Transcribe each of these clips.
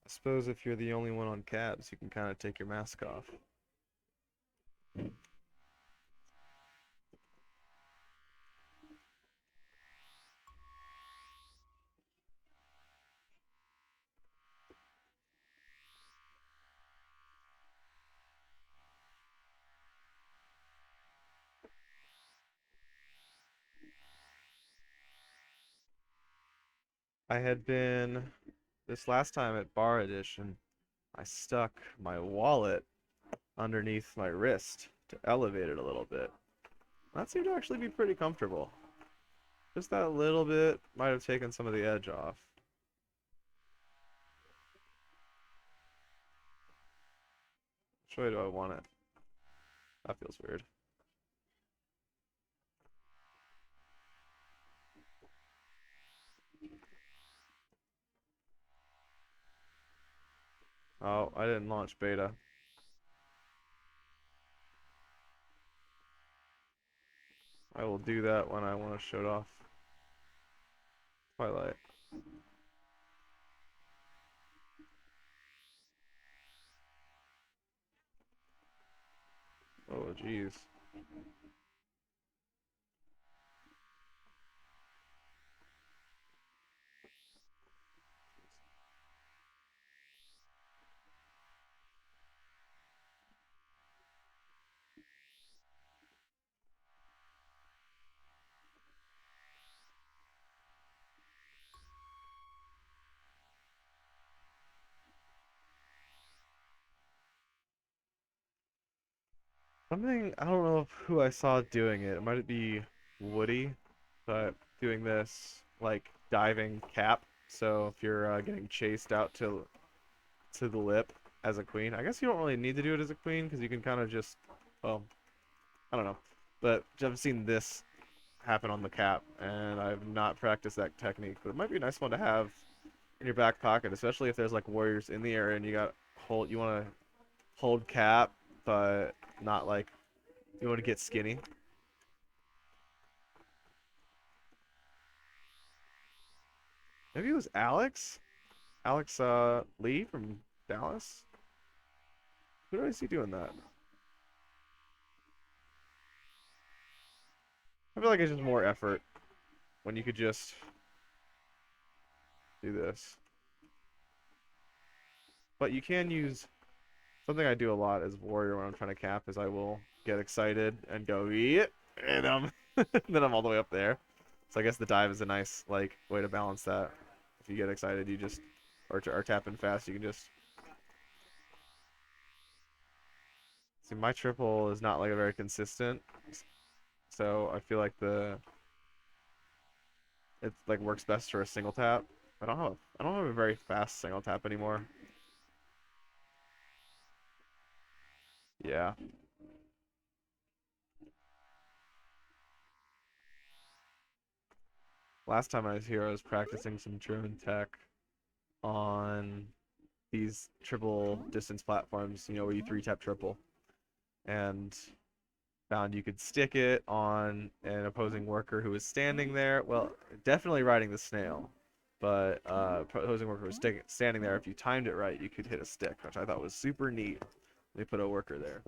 I suppose if you're the only one on cabs, you can kind of take your mask off. I had been this last time at Bar Edition. I stuck my wallet underneath my wrist to elevate it a little bit. That seemed to actually be pretty comfortable. Just that little bit might have taken some of the edge off. Which way do I want it? That feels weird. Oh, I didn't launch beta. I will do that when I want to show it off. Twilight. Oh, jeez. Something, I don't know who I saw doing it. It might be Woody, but doing this like diving cap. So if you're getting chased out to the lip as a queen, I guess you don't really need to do it as a queen because you can kind of just, well, I don't know. But I've seen this happen on the cap, and I've not practiced that technique. But it might be a nice one to have in your back pocket, especially if there's like warriors in the area and you want to hold cap, but not like you want to get skinny. Maybe it was Alex? Alex Lee from Dallas? Who did I see doing that? I feel like it's just more effort when you could just do this. But you can use something I do a lot as warrior when I'm trying to cap is I will get excited and go yeah, and then I'm all the way up there. So I guess the dive is a nice like way to balance that. If you get excited, you just or tapping fast, you can just see my triple is not like a very consistent. So I feel like the it like works best for a single tap. I don't have a very fast single tap anymore. Yeah. Last time I was here, I was practicing some drone tech on these triple distance platforms, where you three tap triple, and found you could stick it on an opposing worker who was standing there. Well, definitely riding the snail, but opposing worker was standing there. If you timed it right, you could hit a stick, which I thought was super neat. They put a worker there.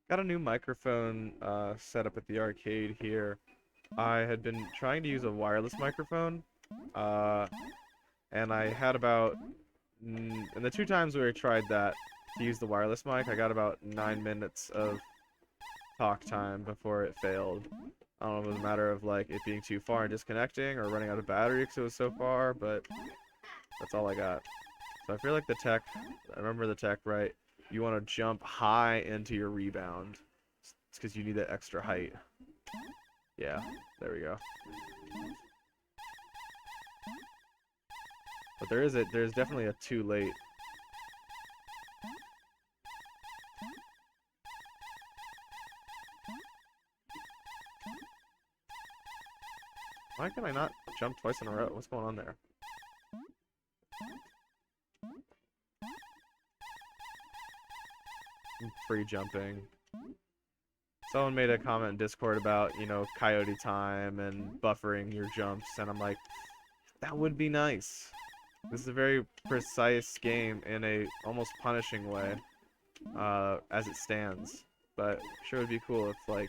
Got a new microphone set up at the arcade here. I had been trying to use a wireless microphone, uh, and I had about, and the two times where I tried that to use the wireless mic, I got about 9 minutes of talk time before it failed. I don't know if it was a matter of like it being too far and disconnecting or running out of battery because it was so far, but that's all I got. So I feel like the tech, I remember the tech right. You want to jump high into your rebound. It's because you need that extra height. Yeah, there we go. But there's definitely a too late. Why can I not jump twice in a row? What's going on there? I'm free jumping. Someone made a comment in Discord about, you know, coyote time and buffering your jumps, and I'm like, that would be nice. This is a very precise game in a almost punishing way, as it stands. But sure would be cool if like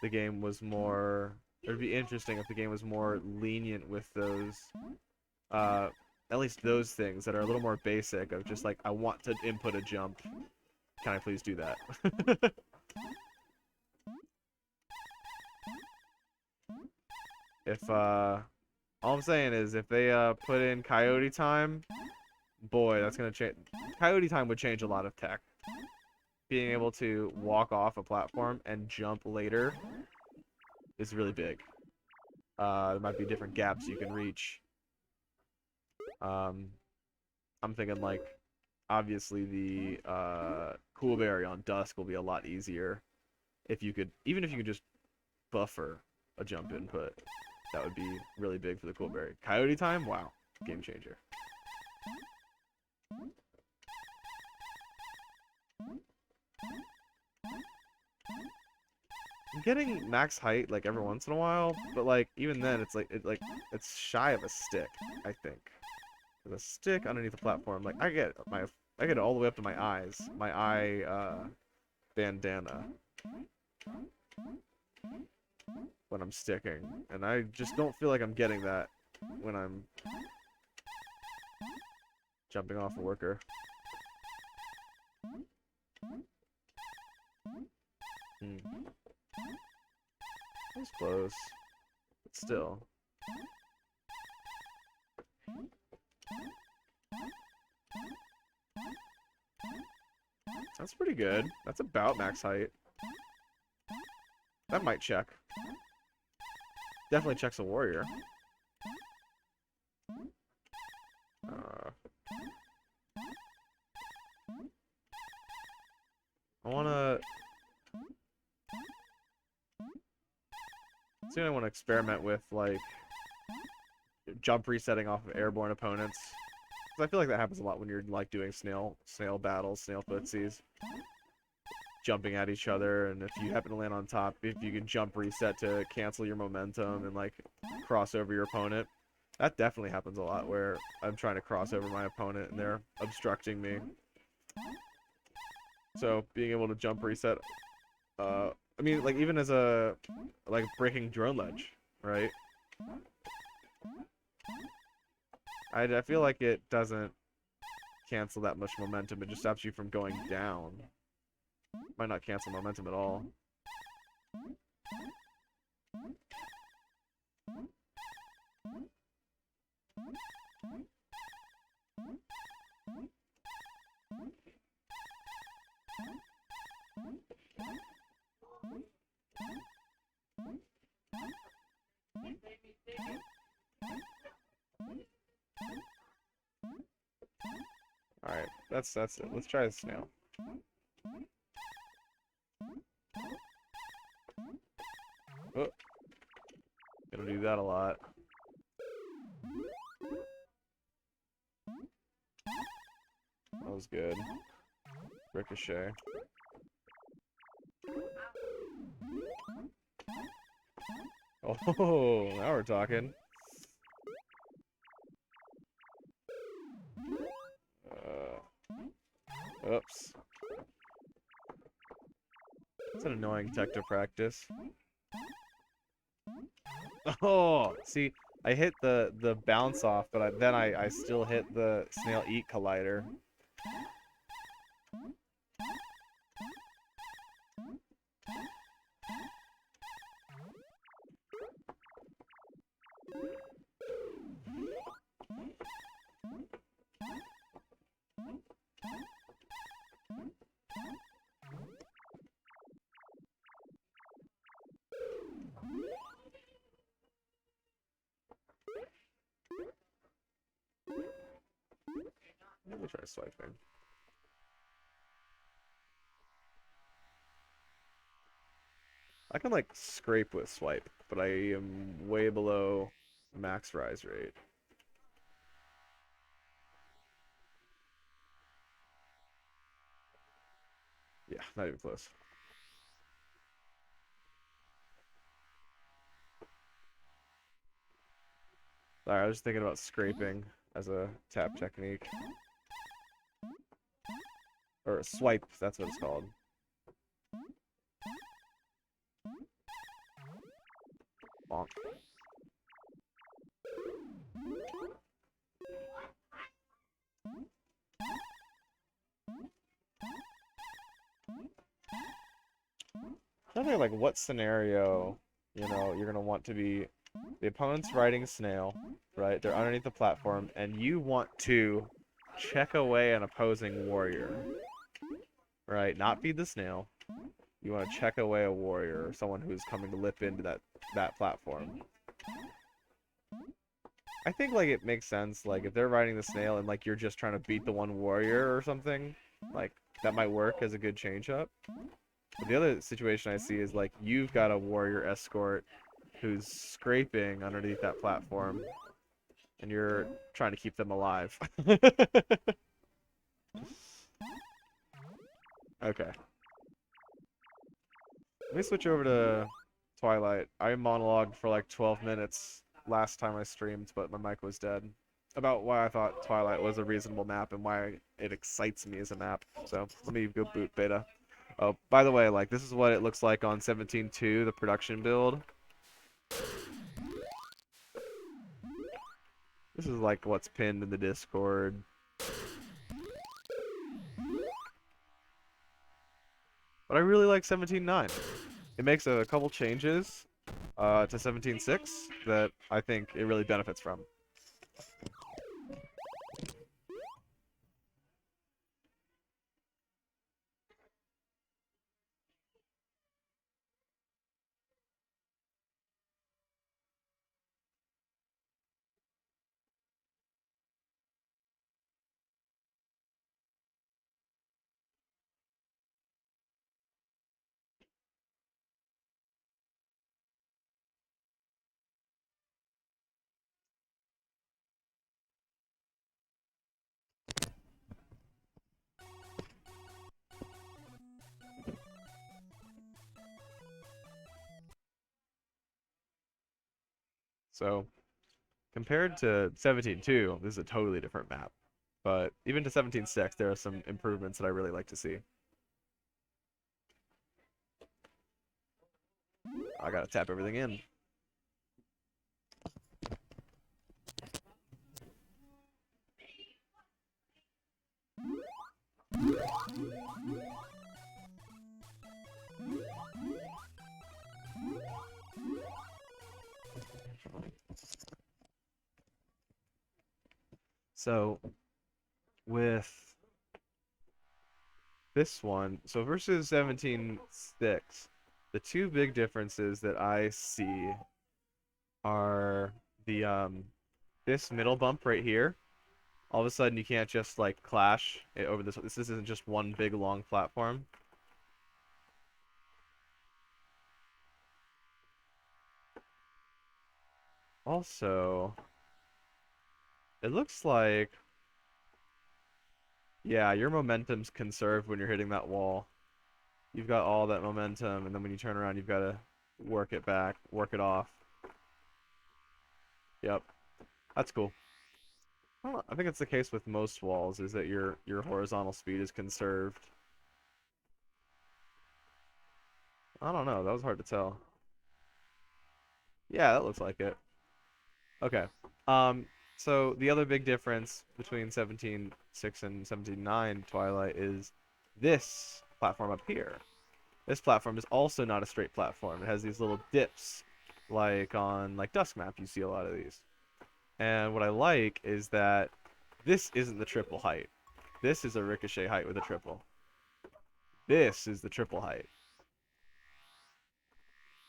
the game was more. It would be interesting if the game was more lenient with those, at least those things that are a little more basic. Of just like, I want to input a jump. Can I please do that? If all I'm saying is if they put in coyote time, boy, that's gonna change. Coyote time would change a lot of tech. Being able to walk off a platform and jump later is really big. There might be different gaps you can reach. Um, I'm thinking like, obviously the cool berry on dusk will be a lot easier if you could, even if you could just buffer a jump input. That would be really big for the cool berry. Coyote time, wow, game changer. I'm getting max height like every once in a while, but like even then it's shy of a stick, I think. There's a stick underneath the platform. Like I get it all the way up to my eyes. My eye bandana when I'm sticking. And I just don't feel like I'm getting that when I'm jumping off a worker. Hmm. That's close. But still. That's pretty good. That's about max height. That might check. Definitely checks a warrior. I wanna... Soon I want to experiment with, like, jump resetting off of airborne opponents. Because I feel like that happens a lot when you're, like, doing snail battles, snail footsies. Jumping at each other, and if you happen to land on top, if you can jump reset to cancel your momentum and, like, cross over your opponent. That definitely happens a lot, where I'm trying to cross over my opponent and they're obstructing me. So, being able to jump reset, I mean, like, even as a, like, breaking drone ledge, right? I feel like it doesn't cancel that much momentum. It just stops you from going down. Might not cancel momentum at all. Alright, that's it. Let's try the snail. Oh, gonna do that a lot. That was good. Ricochet. Oh, now we're talking. Oops. It's an annoying tech to practice. Oh, see, I hit the bounce off, but then I still hit the snail eat collider. me try swiping. I can like scrape with swipe, but I am way below max rise rate. Yeah, not even close. Sorry, I was just thinking about scraping as a tap technique. Or a swipe, that's what it's called. Bonk. I think like what scenario, you're gonna want to be the opponent's riding snail, right? They're underneath the platform, and you want to check away an opposing warrior, right? Not feed the snail. You want to check away a warrior or someone who's coming to lip into that platform. I think like it makes sense. Like if they're riding the snail and like you're just trying to beat the one warrior or something, like that might work as a good change up. But the other situation I see is like you've got a warrior escort who's scraping underneath that platform, and you're trying to keep them alive. Okay. Let me switch over to Twilight. I monologued for like 12 minutes last time I streamed, but my mic was dead. About why I thought Twilight was a reasonable map and why it excites me as a map. So let me go boot beta. Oh, by the way, like this is what it looks like on 17.2, the production build. This is like what's pinned in the Discord. But I really like 17.9. It makes a couple changes to 17.6 that I think it really benefits from. So compared to 17.2, this is a totally different map. But even to 17.6, there are some improvements that I really like to see. I gotta tap everything in. So with this one, so versus 17.6, the two big differences that I see are the this middle bump right here. All of a sudden you can't just like clash it over this. This isn't just one big long platform. Also, it looks like, yeah, your momentum's conserved when you're hitting that wall. You've got all that momentum, and then when you turn around, you've got to work it back, work it off. Yep, that's cool. I think it's the case with most walls, is that your horizontal speed is conserved. I don't know, that was hard to tell. Yeah, that looks like it. Okay. Um, so the other big difference between 17.6 and 17.9 Twilight is this platform up here. This platform is also not a straight platform. It has these little dips, like on like Dusk Map, you see a lot of these. And what I like is that this isn't the triple height. This is a ricochet height with a triple. This is the triple height.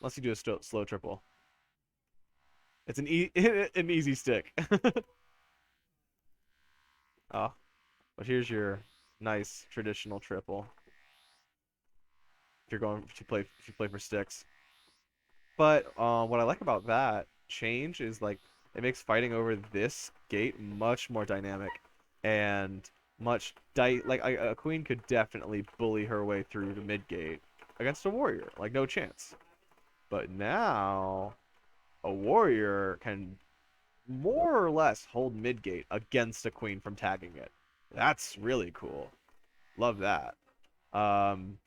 Unless you do a slow triple. It's an easy stick. Oh, But here's your nice traditional triple if you're going if you play for sticks. But what I like about that change is like it makes fighting over this gate much more dynamic and much di like a queen could definitely bully her way through the mid gate against a warrior, like no chance. But now a warrior can more or less hold mid gate against a queen from tagging it. That's really cool. Love that. Um,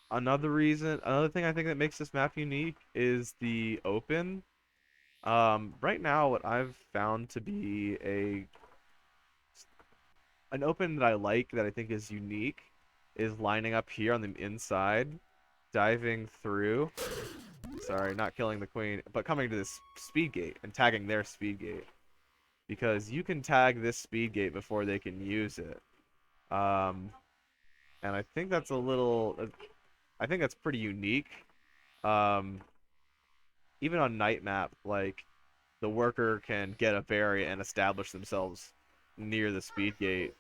another thing I think that makes this map unique is the open. Right now, what I've found to be an open that I like that I think is unique is lining up here on the inside, diving through. Sorry, not killing the queen, but coming to this speed gate and tagging their speed gate because you can tag this speed gate before they can use it. Um, and I think that's a little, I think that's pretty unique. Um, even on night map, like the worker can get a berry and establish themselves near the speed gate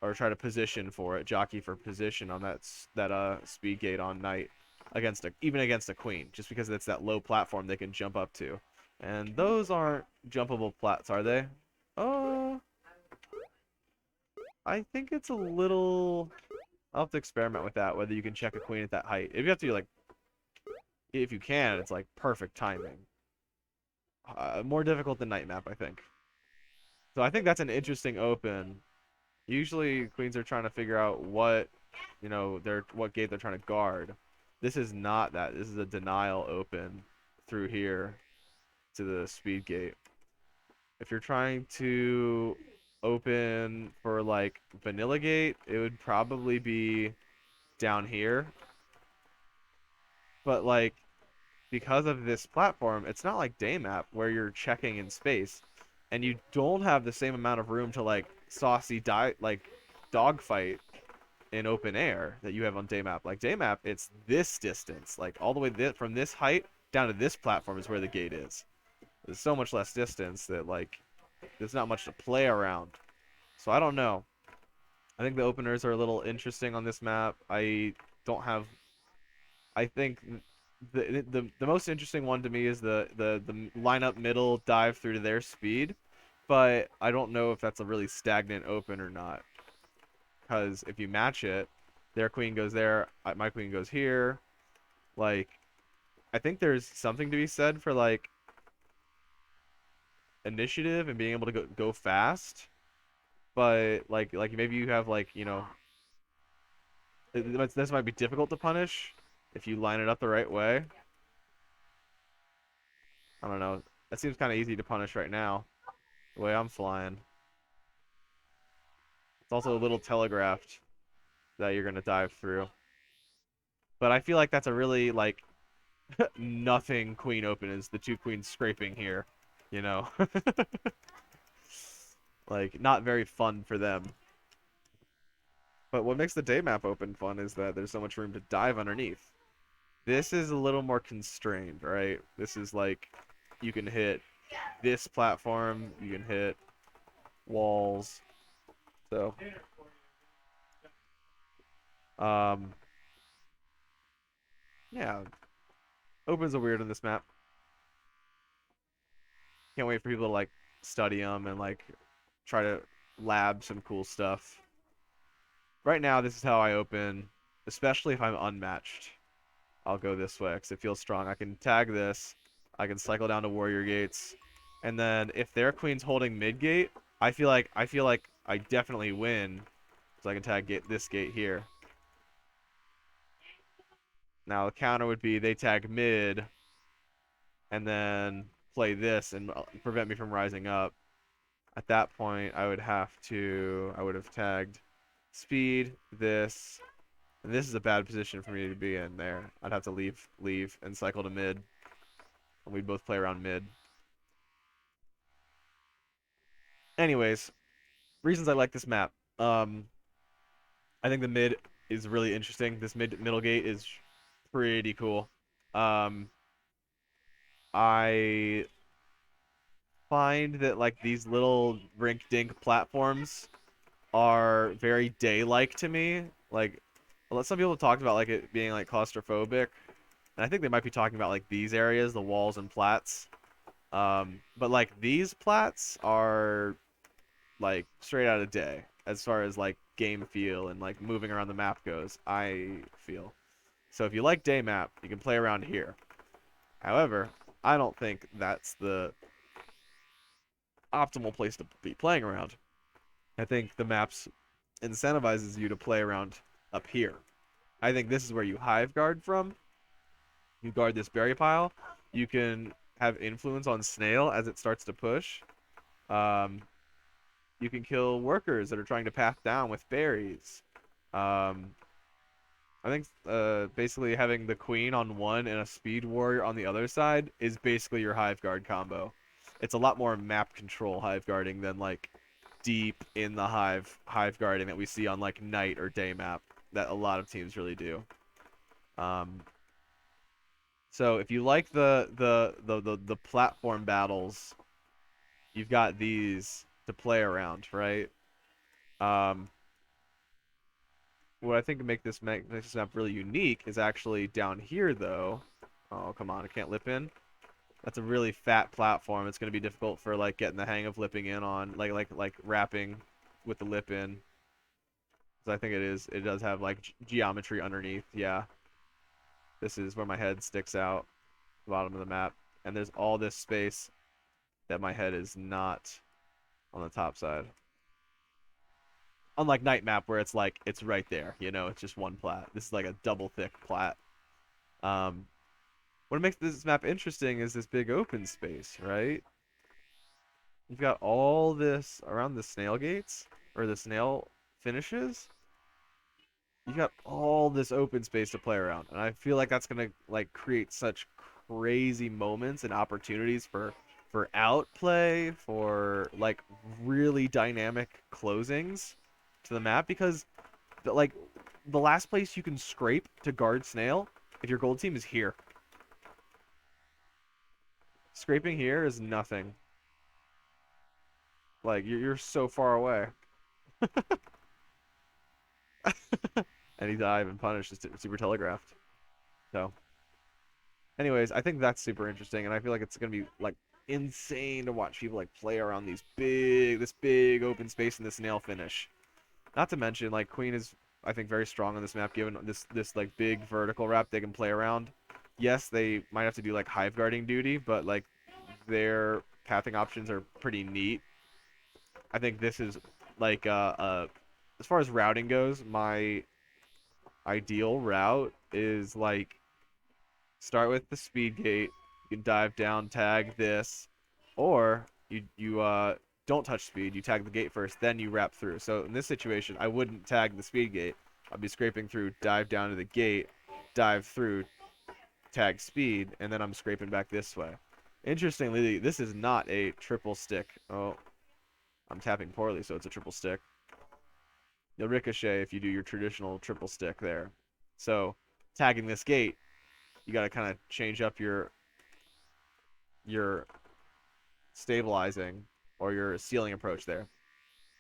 or try to position for it, jockey for position on that speed gate on night against even against a queen, just because it's that low platform they can jump up to. And those aren't jumpable plats, are they? Uh, I think it's a little. I'll have to experiment with that, whether you can check a queen at that height. If you have to, like, if you can, it's like perfect timing. More difficult than night map, I think. So I think that's an interesting open. Usually queens are trying to figure out what, what gate they're trying to guard. This is not that. This is a denial open through here to the speed gate. If you're trying to open for like vanilla gate, it would probably be down here. But like because of this platform, it's not like Daymap where you're checking in space and you don't have the same amount of room to like saucy dogfight in open air that you have on Daymap. Like Daymap, it's this distance, like all the way from this height down to this platform is where the gate is. There's so much less distance that like there's not much to play around. So I don't know. I think the openers are a little interesting on this map. Don't have. I think the most interesting one to me is the lineup middle dive through to their speed, but I don't know if that's a really stagnant open or not. Because if you match it, their queen goes there, my queen goes here. Like, I think there's something to be said for like initiative and being able to go fast. But like maybe you have like this might be difficult to punish if you line it up the right way. I don't know. That seems kind of easy to punish right now, the way I'm flying. It's also a little telegraphed that you're gonna dive through. But I feel like that's a really like nothing queen open is the two queens scraping here, you know? Like not very fun for them. But what makes the day map open fun is that there's so much room to dive underneath. This is a little more constrained, right? This is like you can hit this platform, you can hit walls. So, um, yeah, opens are weird on this map. Can't wait for people to like study them and like try to lab some cool stuff. Right now, this is how I open, especially if I'm unmatched. I'll go this way because it feels strong. I can tag this. I can cycle down to warrior gates, and then if their queen's holding mid gate, I feel like I definitely win, so I can tag this gate here. Now the counter would be they tag mid, and then play this and prevent me from rising up. At that point, I would have tagged speed, this, and this is a bad position for me to be in there. I'd have to leave, and cycle to mid, and we'd both play around mid. Anyways, reasons I like this map. I think the mid is really interesting. This middle gate is pretty cool. Um, I find that like these little rink-dink platforms are very day-like to me. Like, some people have talked about like it being like claustrophobic, and I think they might be talking about like these areas, the walls and plats. But like these plats are like straight out of day as far as like game feel and like moving around the map goes. I feel so if you like day map, you can play around here. However, I don't think that's the optimal place to be playing around. I think the maps incentivizes you to play around up here. I think this is where you hive guard from. You guard this berry pile. You can have influence on snail as it starts to push. Um, you can kill workers that are trying to path down with berries. Um, I think basically having the queen on one and a speed warrior on the other side is basically your hive guard combo. It's a lot more map control hive guarding than like deep in the hive guarding that we see on like night or day map that a lot of teams really do. Um, so if you like the platform battles, you've got these to play around, right? Um, what I think makes this map really unique is actually down here though. Oh, come on, I can't lip in. That's a really fat platform. It's going to be difficult for like getting the hang of lipping in on like wrapping with the lip in. So I think it is. It does have like geometry underneath. Yeah, this is where my head sticks out, the bottom of the map, and there's all this space that my head is not on the top side. Unlike Night Map, where it's like it's right there. It's just one plat. This is like a double thick plat. Um, what makes this map interesting is this big open space, right? You've got all this around the snail gates or the snail finishes. You got all this open space to play around, and I feel like that's gonna like create such crazy moments and opportunities for outplay, for like really dynamic closings to the map because like the last place you can scrape to guard snail if your gold team is here. Scraping here is nothing. Like you're so far away. And he dive and punish is super telegraphed. So, anyways, I think that's super interesting, and I feel like it's gonna be like insane to watch people like play around this big open space in this nail finish. Not to mention, like Queen is, I think, very strong on this map, given this like big vertical wrap they can play around. Yes, they might have to do like hive guarding duty, but like their pathing options are pretty neat. I think this is like as far as routing goes, my ideal route is like start with the speed gate. You can dive down, tag this, or you don't touch speed. You tag the gate first, then you wrap through. So in this situation, I wouldn't tag the speed gate. I'd be scraping through, dive down to the gate, dive through, tag speed, and then I'm scraping back this way. Interestingly, this is not a triple stick. Oh, I'm tapping poorly, so it's a triple stick. You'll ricochet if you do your traditional triple stick there. So tagging this gate, you got to kind of change up your stabilizing or your sealing approach there.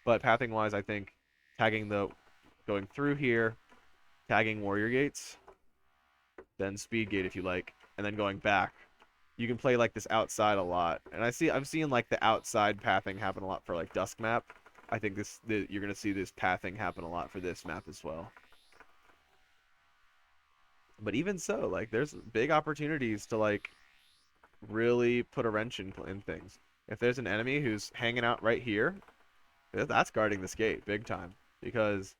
But pathing wise, I think tagging the going through here, tagging warrior gates, then speed gate if you like, and then going back. You can play like this outside a lot, and I'm seeing like the outside pathing happen a lot for like Dusk map. I think you're gonna see this pathing happen a lot for this map as well. But even so, like there's big opportunities to like really put a wrench in things. If there's an enemy who's hanging out right here, that's guarding this gate big time because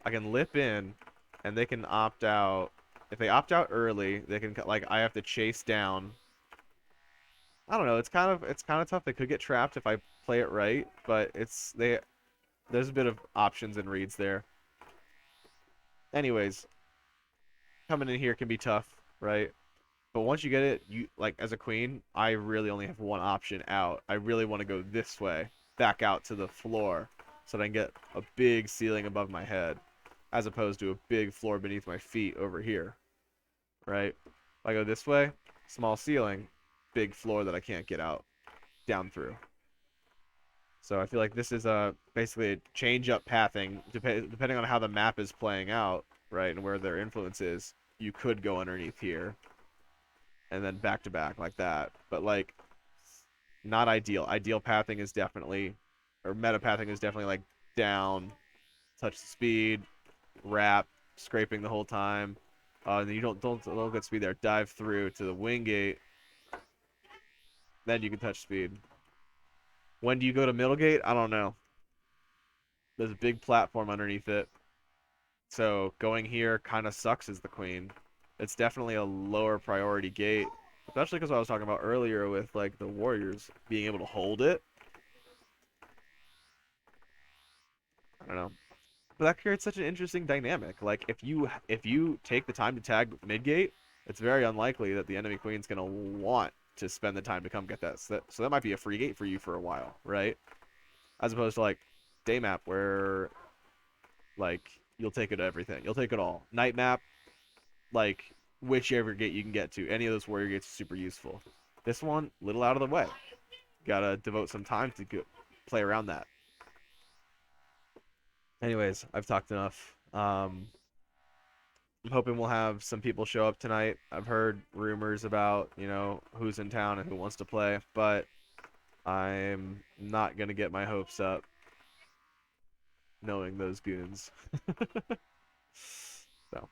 I can lip in and they can opt out. If they opt out early, they can like I have to chase down. I don't know. It's kind of tough. They could get trapped if I play it right, but there's a bit of options and reads there. Anyways, coming in here can be tough, right? But once you get it, you like as a queen, I really only have one option out. I really want to go this way, back out to the floor, so that I can get a big ceiling above my head, as opposed to a big floor beneath my feet over here, right? If I go this way, small ceiling, big floor that I can't get out down through. So I feel like this is a basically a change up pathing depending on how the map is playing out, right, and where their influence is. You could go underneath here and then back to back like that, but like not ideal. Ideal pathing is definitely, or meta pathing is definitely like down, touch the speed, wrap, scraping the whole time. Then you don't get speed there. Dive through to the wing gate, then you can touch speed. When do you go to middle gate? I don't know. There's a big platform underneath it. So going here kind of sucks as the queen. It's definitely a lower priority gate, especially because I was talking about earlier with like the warriors being able to hold it. I don't know, but that creates such an interesting dynamic. Like if you take the time to tag mid gate, it's very unlikely that the enemy queen's gonna want to spend the time to come get that. So that might be a free gate for you for a while, right? As opposed to like day map where like you'll take it everything, you'll take it all. Night map, like whichever gate you can get to. Any of those warrior gates is super useful. This one, little out of the way. Gotta devote some time to play around that. Anyways, I've talked enough. I'm hoping we'll have some people show up tonight. I've heard rumors about, who's in town and who wants to play, but I'm not gonna get my hopes up knowing those goons. So